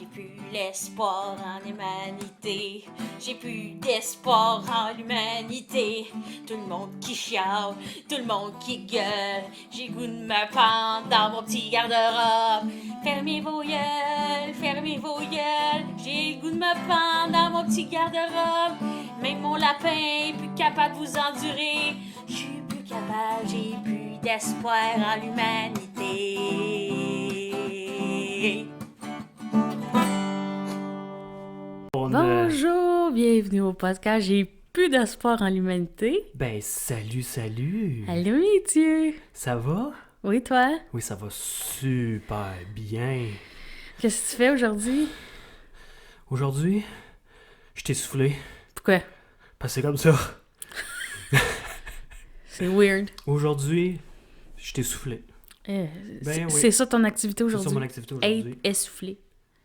J'ai plus l'espoir en l'humanité. J'ai plus d'espoir en l'humanité. Tout le monde qui chiale, tout le monde qui gueule. J'ai goût de me pendre dans mon petit garde-robe. Fermez vos gueules, fermez vos gueules. J'ai le goût de me pendre dans mon petit garde-robe. Même mon lapin est plus capable de vous endurer. Je suis plus capable, j'ai plus d'espoir en l'humanité. Bonjour, bienvenue au podcast. J'ai plus d'espoir en l'humanité. Ben, salut! Allô, Mathieu! Ça va? Oui, toi? Oui, ça va super bien. Qu'est-ce que tu fais aujourd'hui? Aujourd'hui, je t'ai soufflé. Pourquoi? Parce que c'est comme ça. C'est weird. Aujourd'hui, je t'ai soufflé. Oui. C'est ça ton activité C'est aujourd'hui? ça mon activité aujourd'hui. Être essoufflé.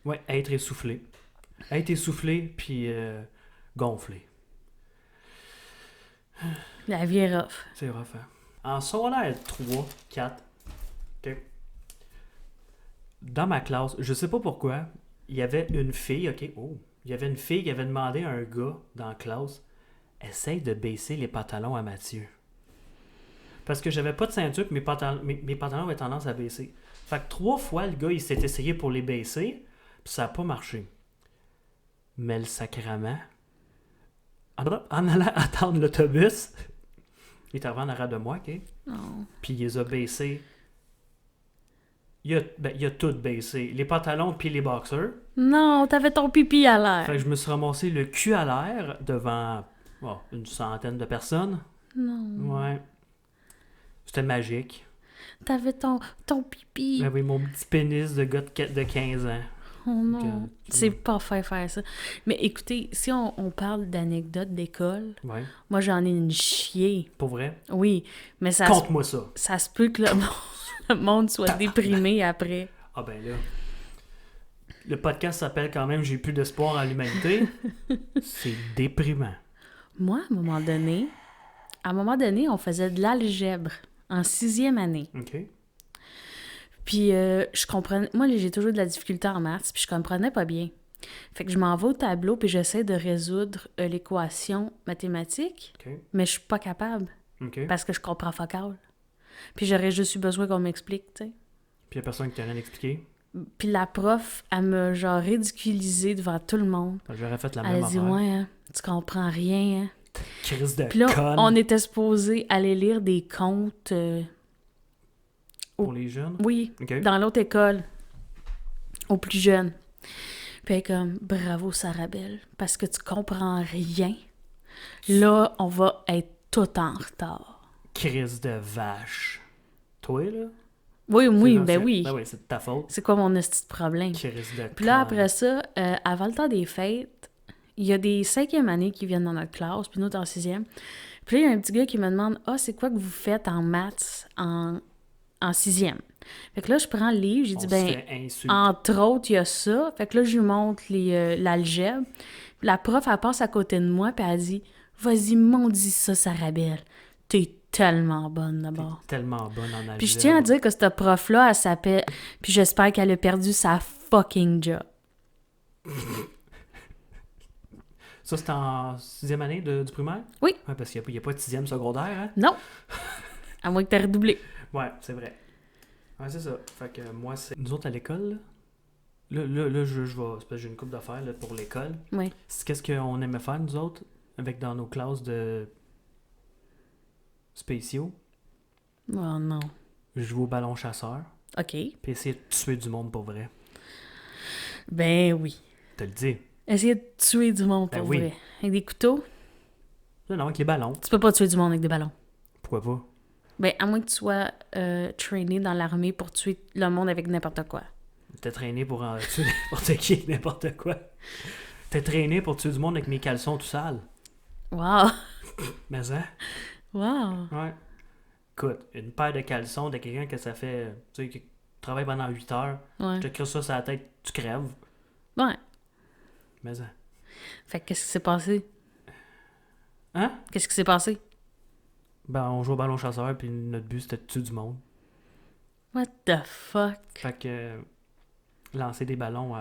Ouais, être essoufflé. Être essoufflé, puis gonflé. La vie est rough. C'est rough, hein? En secondaire 3, 4, OK. Dans ma classe, je sais pas pourquoi, il y avait une fille, OK? Oh! Il y avait une fille qui avait demandé à un gars dans la classe, essaye de baisser les pantalons à Mathieu. Parce que j'avais pas de ceinture, puis mes pantalons avaient tendance à baisser. Fait que 3 fois, le gars, il s'est essayé pour les baisser, puis ça a pas marché. Mais le sacrament, en allant attendre l'autobus, il est arrivé en arrière de moi, OK? Oh. Puis il les a baissés. Il a tout baissé. Les pantalons puis les boxers. Non, t'avais ton pipi à l'air. Fait que je me suis ramassé le cul à l'air devant une centaine de personnes. Non. Ouais. C'était magique. T'avais ton pipi. J'avais mon petit pénis de gars de 15 ans. Oh non. Donc, C'est pas faire ça. Mais écoutez, si on parle d'anecdotes d'école, Ouais. moi j'en ai une chier. Pour vrai? Oui, mais ça Conte-moi ça. ça se peut que le monde soit déprimé après. Ah ben là. Le podcast s'appelle quand même J'ai plus d'espoir en l'humanité. C'est déprimant. Moi, à un moment donné, on faisait de l'algèbre en 6e année. OK? Puis je comprenais... Moi, j'ai toujours de la difficulté en maths, puis je comprenais pas bien. Fait que je m'en vais au tableau, puis j'essaie de résoudre l'équation mathématique, OK? mais je suis pas capable, OK? parce que je comprends focal. Puis j'aurais juste eu besoin qu'on m'explique, tu sais. Puis y a personne qui t'a rien expliqué. Puis la prof, elle m'a genre ridiculisé devant tout le monde. J'aurais fait la Elle même a dit, affaire. ouais, hein, tu comprends rien, hein. Crise de Puis là, conne on était supposé aller lire des contes, pour les jeunes. oui, OK? dans l'autre école, aux plus jeunes. Puis elle est comme, bravo Sarabelle, parce que tu comprends rien. Là, on va être tout en retard. Crise de vache. Toi, là? Oui, ben C'est- oui. Ben oui, c'est de ta faute. C'est quoi mon petit problème? Crise de Puis là, conne. après ça, avant le temps des fêtes, il y a des 5e années qui viennent dans notre classe, puis nous, en 6e. Puis là, il y a un petit gars qui me demande, « Ah, c'est quoi que vous faites en maths en 6e? » Fait que là, je prends le livre, j'ai On dit, se ben, fait insulter. entre autres, il y a ça. Fait que là, je lui montre l'algèbre. Puis la prof, elle passe à côté de moi, puis elle dit, « Vas-y, m'ondis ça, Sarabelle. T'es tellement bonne, d'abord. » T'es tellement bonne en algèbre. Puis je tiens à dire que cette prof-là, elle s'appelle... Puis j'espère qu'elle a perdu sa fucking job. Ça, c'est en 6e année du primaire? Oui. Ouais, parce qu'il n'y a pas de 6e secondaire, hein? Non. À moins que t'aies redoublé. Ouais, c'est vrai. Ouais, c'est ça. Fait que moi, c'est... Nous autres, à l'école, là, je vais... C'est parce que j'ai une couple d'affaires là, pour l'école. Oui. C'est qu'est-ce qu'on aimait faire, nous autres, avec dans nos classes de spéciaux? Oh non. Jouer au ballon chasseur, OK. puis essayer de tuer du monde pour vrai. Ben oui. Te le dis. Essayer de tuer du monde pour Ben oui. vrai. Avec des couteaux, Non, avec les ballons. tu peux pas tuer du monde avec des ballons. Pourquoi pas? Ben, à moins que tu sois traîné dans l'armée pour tuer le monde avec n'importe quoi. T'es traîné pour en tuer n'importe qui avec n'importe quoi. T'es traîné pour tuer du monde avec mes caleçons tout sales. Wow! Mais hein? Wow! Ouais. Écoute, une paire de caleçons de quelqu'un que ça fait... Tu sais, qui travaille pendant 8 heures. Ouais. Je te crisse ça sur la tête, tu crèves. Ouais. Mais hein? Fait que qu'est-ce qui s'est passé? Hein? Qu'est-ce qui s'est passé? Ben, on joue au ballon chasseur, puis notre but, c'était de tuer du monde. What the fuck? Fait que... lancer des ballons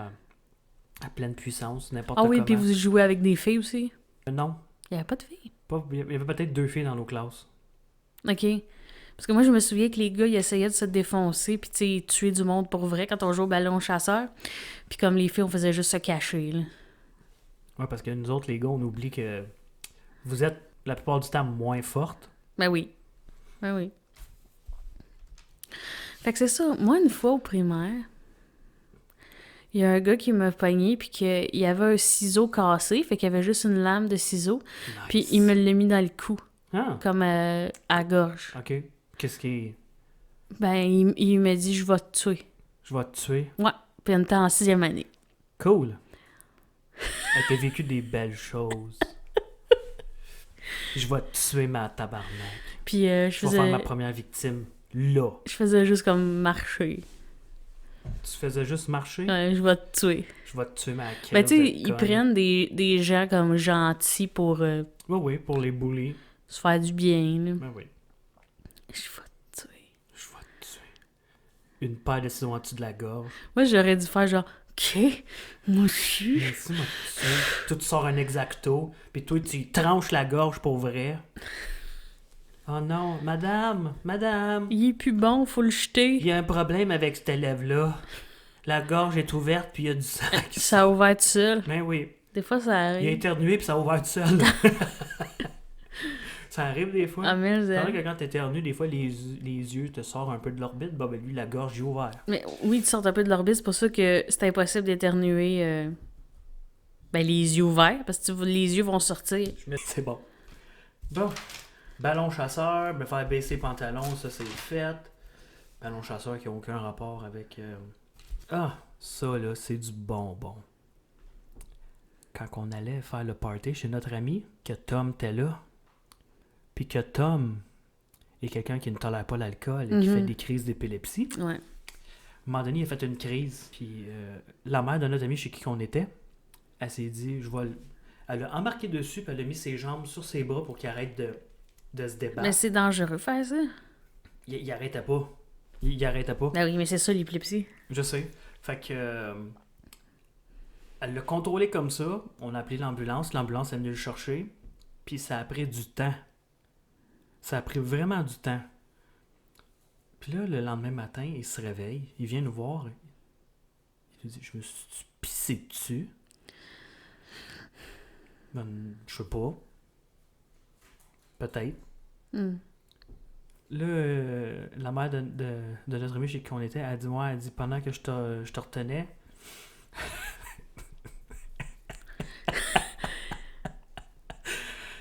à pleine puissance, n'importe Ah comment. oui, puis vous jouez avec des filles aussi? Non. Il n'y avait pas de filles. Il y avait peut-être 2 filles dans nos classes. OK. Parce que moi, je me souviens que les gars, ils essayaient de se défoncer, puis tu sais, tuer du monde pour vrai quand on jouait au ballon chasseur. Puis comme les filles, on faisait juste se cacher, là. Ouais, parce que nous autres, les gars, on oublie que vous êtes la plupart du temps moins fortes. Ben oui. Ben oui. Fait que c'est ça. Moi, une fois au primaire, il y a un gars qui m'a pogné, puis qu'il y avait un ciseau cassé, fait qu'il y avait juste une lame de ciseau, puis Nice. il me l'a mis dans le cou, Ah, comme à la gorge. ok. Qu'est-ce qui. Ben, il m'a dit, je vais te tuer. Je vais te tuer. Ouais. Puis on était en 6e année. Cool. T'as vécu des belles choses. Je vais te tuer, ma tabarnak. Puis Je vais faire ma première victime. Là. je faisais juste comme marcher. Tu faisais juste marcher. Ouais, je vais te tuer. Je vais te tuer, ma crise Ben, tu sais, de ils conne. prennent des gens comme gentils pour Oui, oui, pour les bullies. se faire du bien, là. Ben oui. Je vais te tuer. Je vais te tuer. Une paire de ciseaux en dessous de la gorge. Moi, j'aurais dû faire genre, OK, moi aussi. Merci, moi, tu tuer. Toi, tu sors un exacto, puis toi, tu y tranches la gorge pour vrai. Oh non, madame, Il est plus bon, faut le il jeter. y a un problème avec cet élève-là. La gorge est ouverte, puis il y a du sang. Ça a ouvert tout seul. Ben oui. Des fois, ça Il a arrive. éternué, puis ça a ouvert tout seul. Ça arrive des fois. Ah, mais, C'est vrai que quand t'éternues, des fois, les yeux te sortent un peu de l'orbite. Bah, ben lui, la gorge est ouverte. mais oui, tu sortes un peu de l'orbite, c'est pour ça que c'est impossible d'éternuer ben, les yeux ouverts, parce que les yeux vont sortir. C'est bon. Bon. Ballon chasseur, me faire baisser les pantalons, ça c'est fait. Ballon chasseur qui n'a aucun rapport avec... Ah, ça là, c'est du bonbon. Quand on allait faire le party chez notre ami, que Tom était là, puis que Tom est quelqu'un qui ne tolère pas l'alcool et qui fait des crises d'épilepsie. Ouais. À un moment donné, il a fait une crise, puis la mère de notre ami chez qui on était, elle s'est dit, elle a embarqué dessus, puis elle a mis ses jambes sur ses bras pour qu'il arrête de se débattre. Mais c'est dangereux faire ça. Il arrêtait pas. Il arrêtait pas. Ben oui, mais c'est ça l'épilepsie. Je sais. Fait que... elle l'a contrôlé comme ça. On a appelé l'ambulance. L'ambulance est venue le chercher. Puis ça a pris du temps. Ça a pris vraiment du temps. Puis là, le lendemain matin, il se réveille. Il vient nous voir. Il nous dit, je me suis pissé dessus. Ben, je sais pas. Peut-être. Là, la mère de notre ami chez qui on était, elle dit pendant que je te retenais,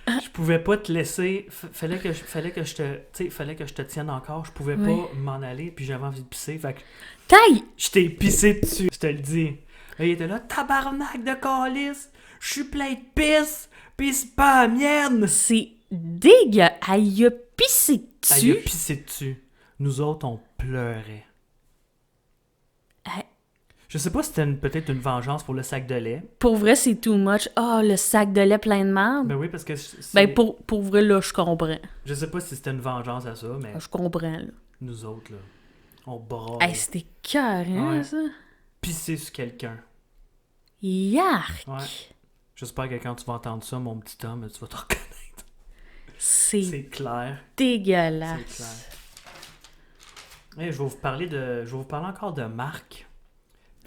je pouvais pas te laisser, fallait que je te tienne encore, je pouvais Oui. pas m'en aller, puis j'avais envie de pisser, fait que Taille! je t'ai pissé dessus, je te le dis. Là, il était là, tabarnak de calice, je suis plein de pisse, pis c'est pas la mienne. C'est dégueu! Elle y a pissé Elle dessus. a pissé dessus. Nous autres, on pleurait. Elle- Je sais pas si c'était peut-être une vengeance pour le sac de lait. Pour vrai, c'est too much. Ah, le sac de lait plein de merde. Ben oui, parce que Ben, pour vrai, là, je comprends. je sais pas si c'était une vengeance à ça, mais Je comprends, là. nous autres, là, on braille. Hey, c'était carré, Ouais. ça. Pisser sur quelqu'un. Yark! Ouais. J'espère que quand tu vas entendre ça, mon petit homme, tu vas te reconnaître. C'est C'est clair. dégueulasse. C'est clair. Hey, je vais vous parler encore de Marc.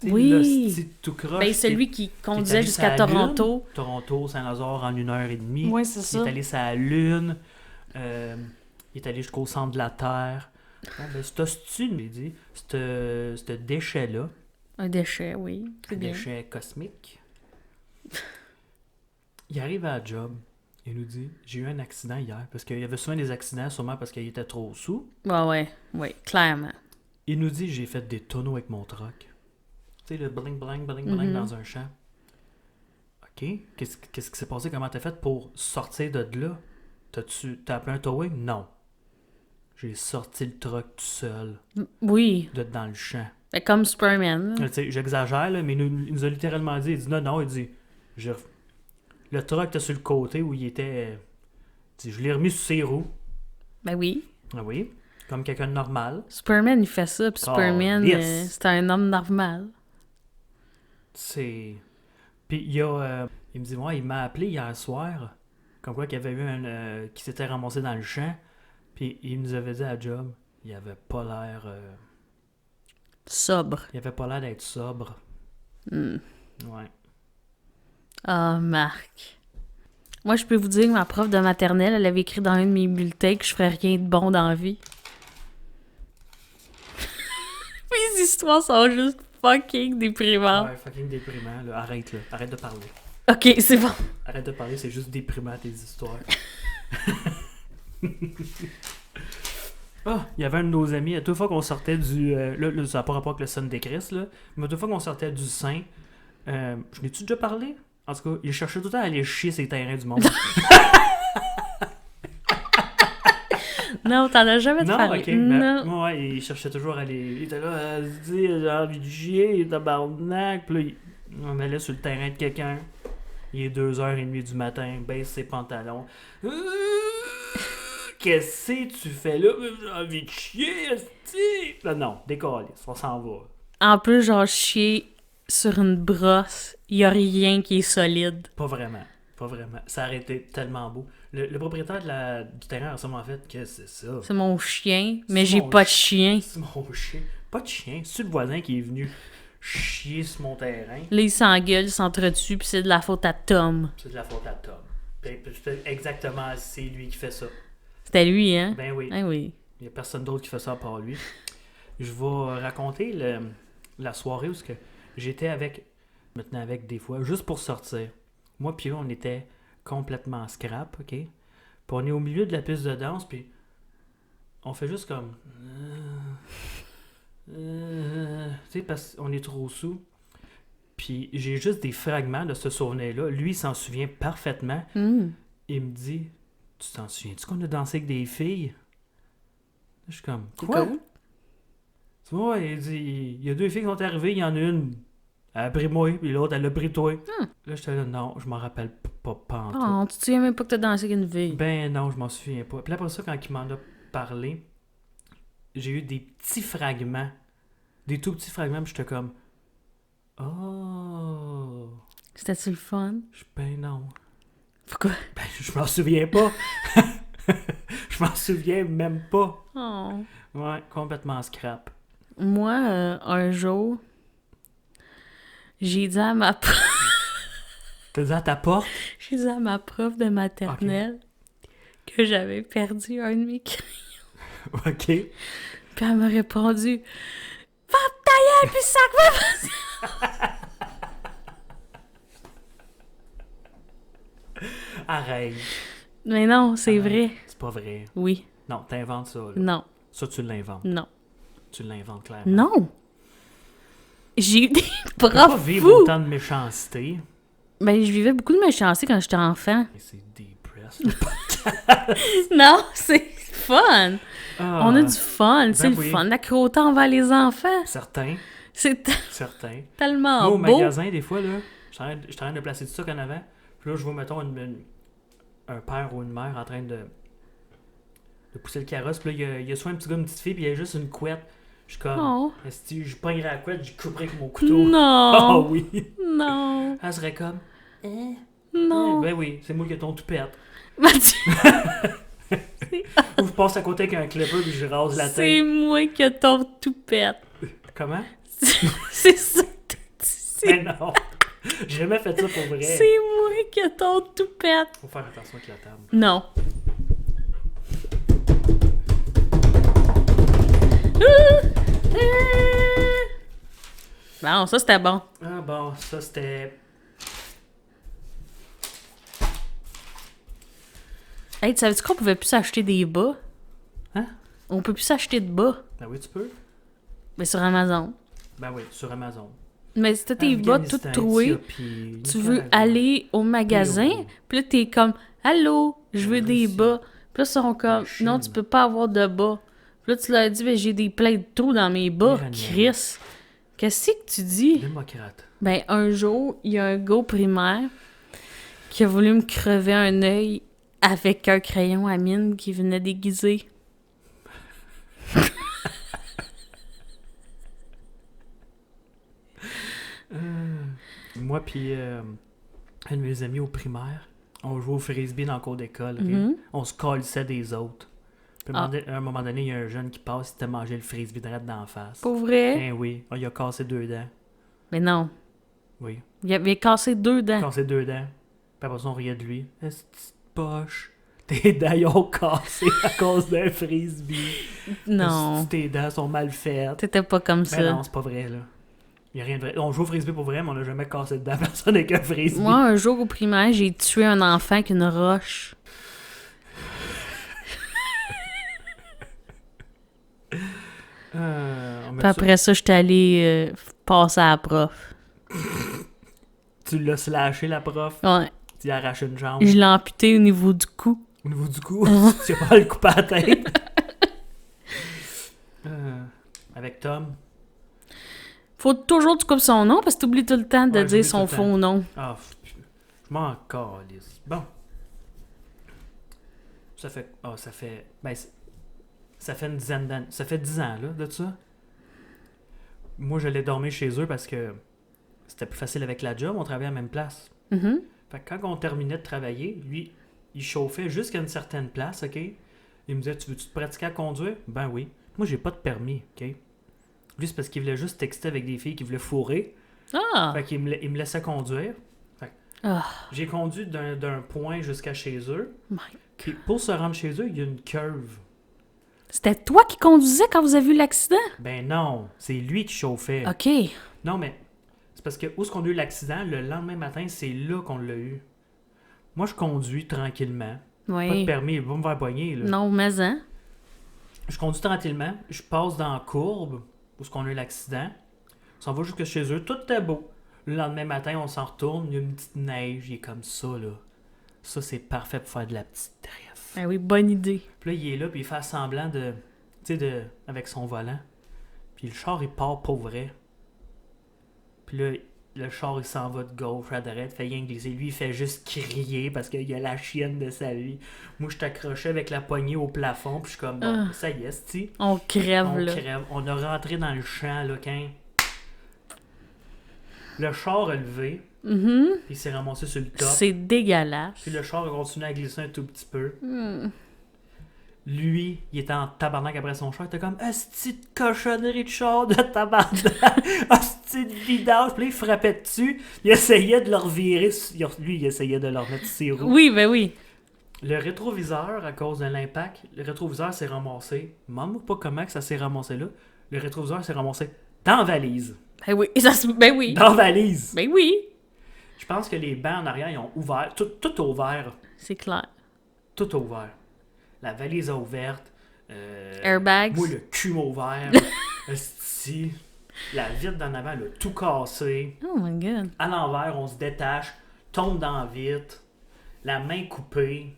Tu sais, Oui. l'hostie tout croche. Ben, celui qui qui est conduisait allé jusqu'à sur la Toronto. Lune. Toronto, Saint-Lazare en 1h30. Ouais, c'est Il ça. est allé sur la Lune. Il est allé jusqu'au centre de la Terre. Bon, ben, c'est hostie, il dit. Ce déchet-là, Un déchet, oui. un C'est bien. déchet cosmique, il arrive à la job. Il nous dit, j'ai eu un accident hier. Parce qu'il y avait souvent des accidents, sûrement parce qu'il était trop sous. Ouais, clairement. Il nous dit, j'ai fait des tonneaux avec mon truck. Tu sais, le bling, bling, bling, bling dans un champ. OK. Qu'est-ce qui s'est passé? Comment t'as fait pour sortir de là? T'as appelé un towing? Non. J'ai sorti le truck tout seul, Oui. dans le champ. Ben, comme Superman. là. Tu sais, j'exagère, là, mais il nous a littéralement dit, il dit non, il dit, le truck était sur le côté où il était, il dit, je l'ai remis sur ses roues. Ben oui. Ah oui, comme quelqu'un de normal. Superman, il fait ça. Puis Superman, yes. c'est un homme normal. C'est Puis il me dit, ouais, il m'a appelé hier soir, comme quoi qu'il y avait eu qui s'était ramassé dans le champ, puis il nous avait dit à job, il avait pas l'air... Sobre. il avait pas l'air d'être sobre. Hmm. Ouais. Ah, Marc. Moi, je peux vous dire que ma prof de maternelle, elle avait écrit dans un de mes bulletins que je ferais rien de bon dans la vie. Mes histoires sont juste fucking déprimantes. Ouais, fucking déprimant, là. Arrête, là. Arrête de parler. Ok, c'est bon. Arrête de parler, c'est juste déprimant, tes histoires. Ah, il y avait un de nos amis, à toute fois qu'on sortait du... là, ça n'a pas rapport avec le Sunday Christ, là, mais à toute fois qu'on sortait du Saint, je n'ai-tu déjà parlé? En tout cas, il cherchait tout le temps à aller chier ses terrains du monde. Non, t'en as jamais Non, parlé. ok. Non. Ben, ouais, il cherchait toujours à aller... Il était là, il se dit, j'ai envie de chier, tabarnak. Puis là, on allait sur le terrain de quelqu'un. Il est 2h30 du matin, baisse ses pantalons. Qu'est-ce que tu fais là? J'ai envie de chier, esti. Là, non, décalisse, on s'en va. En plus, genre, chier sur une brosse, y a rien qui est solide. Pas vraiment. Pas vraiment. Ça aurait été tellement beau. Le propriétaire du terrain ressemble en fait que c'est ça. C'est mon chien, mais C'est j'ai mon pas de chien. C'est mon chien. Pas de chien. C'est le voisin qui est venu chier sur mon terrain. Là, ils s'engueulent, ils s'entretuent, puis c'est de la faute à Tom. C'est de la faute à Tom. Exactement, c'est lui qui fait ça. C'était lui, hein? Ben oui. Ah oui. Il n'y a personne d'autre qui fait ça à part lui. Je vais raconter la soirée où j'étais maintenant avec des fois, juste pour sortir. Moi puis eux, on était complètement scrap, ok? Puis on est au milieu de la piste de danse, puis on fait juste comme... tu sais, parce qu'on est trop sous. Puis j'ai juste des fragments de ce souvenir-là. Lui, il s'en souvient parfaitement. Mm. Il me dit, tu t'en souviens-tu qu'on a dansé avec des filles? Je suis comme, C'est quoi? cool. Tu vois, il dit, il y a 2 filles qui sont arrivées, il y en a une, elle a pris moi, puis l'autre, elle a pris toi. Là, j'étais là, non, je m'en rappelle pas en tout. Oh, tu te souviens même pas que t'as dansé avec une fille. Ben non, je m'en souviens pas. Puis après ça, quand il m'en a parlé, j'ai eu des petits fragments, des tout petits fragments, puis j'étais comme, oh, C'était-tu le fun? ben non. Pourquoi? Ben, je m'en souviens pas. Je m'en souviens même pas. Oh. Ouais, complètement scrap. Moi, un jour, j'ai dit à ma T'as dit à ta porte? j'ai dit à ma prof de maternelle que j'avais perdu un de mes crayons. Ok. Puis elle m'a répondu « Va ta gueule, puis sac-moi! Arrête. » Mais non, c'est Arrête. vrai. C'est pas vrai. Oui. Non, t'inventes ça, là. Non. Ça, tu l'inventes. Non. Tu l'inventes clairement. Non. J'ai eu des Tu peux pas profs vivre fous. autant de méchanceté. Ben, je vivais beaucoup de méchanceté quand j'étais enfant. Et c'est depressed. Non, c'est fun. Ah, On a du fun. C'est le oui. fun. La croûte envers les enfants. Certains. C'est Certains. tellement Moi, au beau. magasin, des fois, là, je suis en train de placer tout ça qu'en avant. Puis là, je vois, mettons, un père ou une mère en train de pousser le carrosse. Puis là, il y a soit un petit gars, une petite fille, puis il y a juste une couette. Je suis comme, Oh. si je pognerais la couette, je couperais avec mon couteau. Non. Ah oui. Non. Elle serait comme, Non. ben oui, c'est moi qui ai ton toupette. Mathieu, Ou je passe à côté avec un clipper puis je rase la c'est tête. moi qui ai ton toupette. Comment? C'est ça. Ben non. J'ai jamais fait ça pour vrai. C'est moi qui ai ton toupette. Faut faire attention avec la table. Non. Bon, ça c'était bon. Ah bon, ça c'était... Hey, tu savais-tu qu'on pouvait plus s'acheter des bas? Hein? On peut plus s'acheter de bas. Ben oui, tu peux. Mais sur Amazon. Ben oui, sur Amazon. Mais si t'as tes bas toutes Afghanistan, trouées, Éthiopie, tu veux Nicaragua. aller au magasin, Oui. puis là t'es comme « Allô, je veux des Russie. bas. » Puis là, ils sont comme Chine. « Non, tu peux pas avoir de bas. » Puis là, tu leur dis « Ben, j'ai des pleins de trous dans mes bas. » Iranien. Chris, qu'est-ce que tu dis? Démocrate. Ben, un jour, il y a un gars au primaire qui a voulu me crever un œil avec un crayon à mine qui venait déguisé. Moi puis un de mes amis au primaire, on jouait au frisbee dans le cours d'école. Ok? Mhm. On se collait des autres. Puis Ah. à un moment donné, il y a un jeune qui passe, il t'a mangé le frisbee direct dans la face. Pour vrai? Eh oui, il a cassé 2 dents. Mais non. Oui, Il avait cassé 2 dents. cassé 2 dents. Puis après ça, on riait de lui. Est-ce que petite poche? Tes dents, ils ont cassé à cause d'un frisbee. Non. Est-ce que tes dents sont mal faites. T'étais pas comme Ben ça. non, c'est pas vrai, là. Il y a rien de vrai. On joue au frisbee pour vrai, mais on n'a jamais cassé de dents. Personne avec un frisbee. Moi, un jour au primaire, j'ai tué un enfant avec une roche. On met Puis après ça, j'étais allée passer à la prof. Tu l'as slashé, la prof. Ouais. Tu lui as arraché une jambe. Je l'ai amputé au niveau du cou. Au niveau du cou, tu as pas le coup à la tête. Avec Tom. Faut toujours que tu coupes son nom parce que t'oublies tout le temps de Ouais, dire j'oublie son tout le temps. faux nom. Ah, je m'en calisse. Bon. Ça fait. Ah, ça fait. Ben, ça fait une dizaine d'années. Ça fait 10 ans, là, de ça. Moi, j'allais dormir chez eux parce que c'était plus facile avec la job. On travaillait à la même place. Mhm. Fait que quand on terminait de travailler, lui, il chauffait jusqu'à une certaine place, OK? Il me disait, tu veux-tu te pratiquer à conduire? Ben oui. Moi, j'ai pas de permis, OK? Lui, c'est parce qu'il voulait juste texter avec des filles qui voulaient fourrer. Ah! Fait qu'il il me laissait conduire. Ah! J'ai conduit d'un point jusqu'à chez eux. My- Puis pour se rendre chez eux, il y a une curve. C'était toi qui conduisais quand vous avez eu l'accident? Ben non, c'est lui qui chauffait. OK. Non, mais c'est parce que où est-ce qu'on a eu l'accident, le lendemain matin, c'est là qu'on l'a eu. Moi, je conduis tranquillement. Pas de Oui. permis, il va me faire pogner, là. Non, mais hein? Je conduis tranquillement, je passe dans la courbe où est-ce qu'on a eu l'accident. On s'en va jusque chez eux, tout était beau. Le lendemain matin, on s'en retourne, il y a une petite neige, il est comme ça, là. Ça, c'est parfait pour faire de la petite trèfle. Ah oui, bonne idée. Puis là, il est là, puis il fait semblant de... Tu sais, avec son volant. Puis le char, il part pour vrai. Puis là, le char, il s'en va de gauche à droite, fait rien glisser. Lui, il fait juste crier parce qu'il a la chienne de sa vie. Moi, je t'accrochais avec la poignée au plafond, puis je suis comme, bon, ça y est, c'ti. On crève, On là. crève. On a rentré dans le champ, là, quand... Le char a levé, Mhm. puis il s'est ramassé sur le top. C'est dégueulasse. Puis le char a continué à glisser un tout petit peu. Hmm. Lui, il était en tabarnak après son char. Il était comme « Asti de cochonnerie de char de tabarnak! Asti de vidange! » Puis là, il frappait dessus. Il essayait de le revirer. Lui, il essayait de le remettre sur ses roues. Oui, ben oui. Le rétroviseur, à cause de l'impact, le rétroviseur s'est ramassé. Demande-moi pas comment que ça s'est ramassé là. Le rétroviseur s'est ramassé dans la valise. Ben oui. Ben oui. Dans la valise! Ben oui. Je pense que les bancs en arrière, ils ont ouvert. Tout a ouvert. C'est clair. Tout a ouvert. La valise a ouverte. Airbags. Moi, le cul m'a ouvert. Esti. La vitre d'en avant, elle a tout cassé. Oh my god. À l'envers, on se détache. Tombe dans la vitre. La main coupée.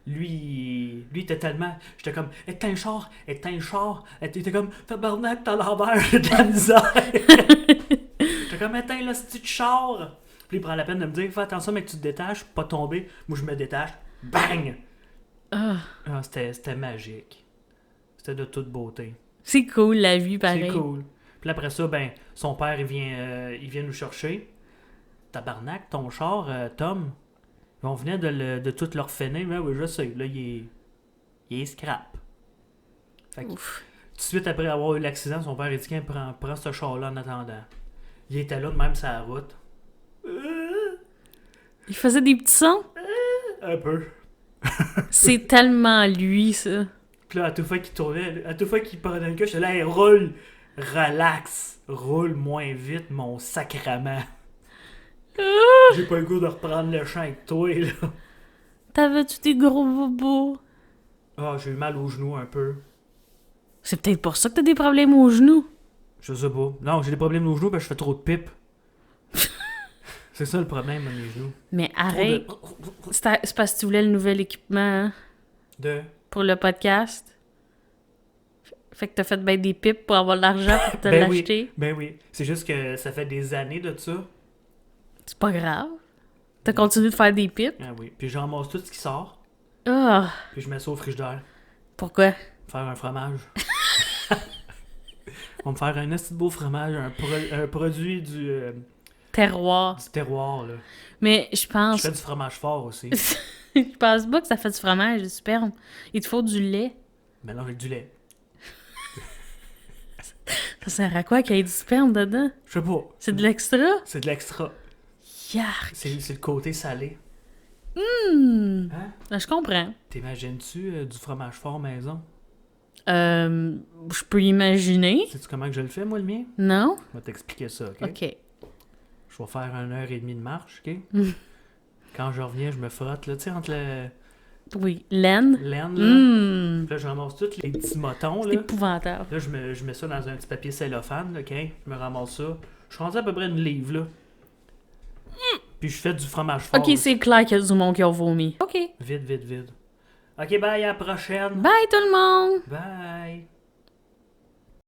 Lui était tellement... J'étais comme, éteins le char, éteins le char. Il était comme, tabarnak, t'as l'envers, j'ai de la misère. J'étais comme, éteins le petit char. Puis il prend la peine de me dire, fais attention, mais que tu te détaches, pas tomber. Moi, je me détache. Bang! Ah. Ah, c'était magique. C'était de toute beauté. C'est cool, la vie, pareil. C'est cool. Puis après ça, ben, son père, il vient nous chercher. Tabarnak, ton char, Tom, on venait de tout leur finir. Mais oui, je sais. Là, il est scrap. Fait que, tout Ouf. de suite après avoir eu l'accident, son père, il dit qu'il prend ce char-là en attendant. Il était là de même sur la route. Il faisait des petits sons. Un peu. C'est tellement lui, ça. Puis là, à toute fois qu'il tournait, à toute fois qu'il prenait le cas, j'étais là, hey, roule, relax, roule moins vite, mon sacrament. J'ai pas le goût de reprendre le champ avec toi, là. T'avais-tu des gros bobos? Ah, j'ai eu mal aux genoux un peu. C'est peut-être pour ça que t'as des problèmes aux genoux. Je sais pas. Non, j'ai des problèmes aux genoux parce que je fais trop de pipe. C'est ça le problème à mes genoux. Mais Trop arrête. de... C'est parce que tu voulais le nouvel équipement, hein, de... pour le podcast. Fait que t'as fait ben des pipes pour avoir de l'argent pour te Ben oui. l'acheter. Ben oui. C'est juste que ça fait des années de ça. C'est pas grave. T'as continué de faire des pipes. Ah oui. Puis je ramasse tout ce qui sort. Ah, Puis je mets ça au frigidaire. pourquoi? Faire un fromage. On va me faire un assez beau fromage. Un produit du... terroir. Du terroir, là. Mais je Je pense... fais du fromage fort aussi. je pense pas que ça fait du fromage, du sperme. Il te faut du lait. Mélange avec du lait. Ça sert à quoi qu'il y ait du sperme dedans? Je sais pas. C'est de l'extra? C'est de l'extra. Yark! C'est le côté salé. Hum! Hein? Je comprends. T'imagines-tu du fromage fort maison? Je peux imaginer. Sais-tu comment que je le fais, moi, le mien? Non? Je vais t'expliquer ça, OK? OK. Je vais faire 1h30 de marche, OK? Mm. Quand je reviens, je me frotte, là, tu sais, entre le Oui. Laine? laine, là. Hum! Puis là, je ramasse tous les petits motons, C'est là. épouvantable. Là, je mets ça dans un petit papier cellophane, là, OK? Je me ramasse ça. Je suis rendu à peu près une livre, là. Puis je fais du fromage fort. OK, là. c'est clair qu'il y a du monde qui a vomi. OK. Vite, vite, vite. OK, bye, à la prochaine. Bye tout le monde! Bye.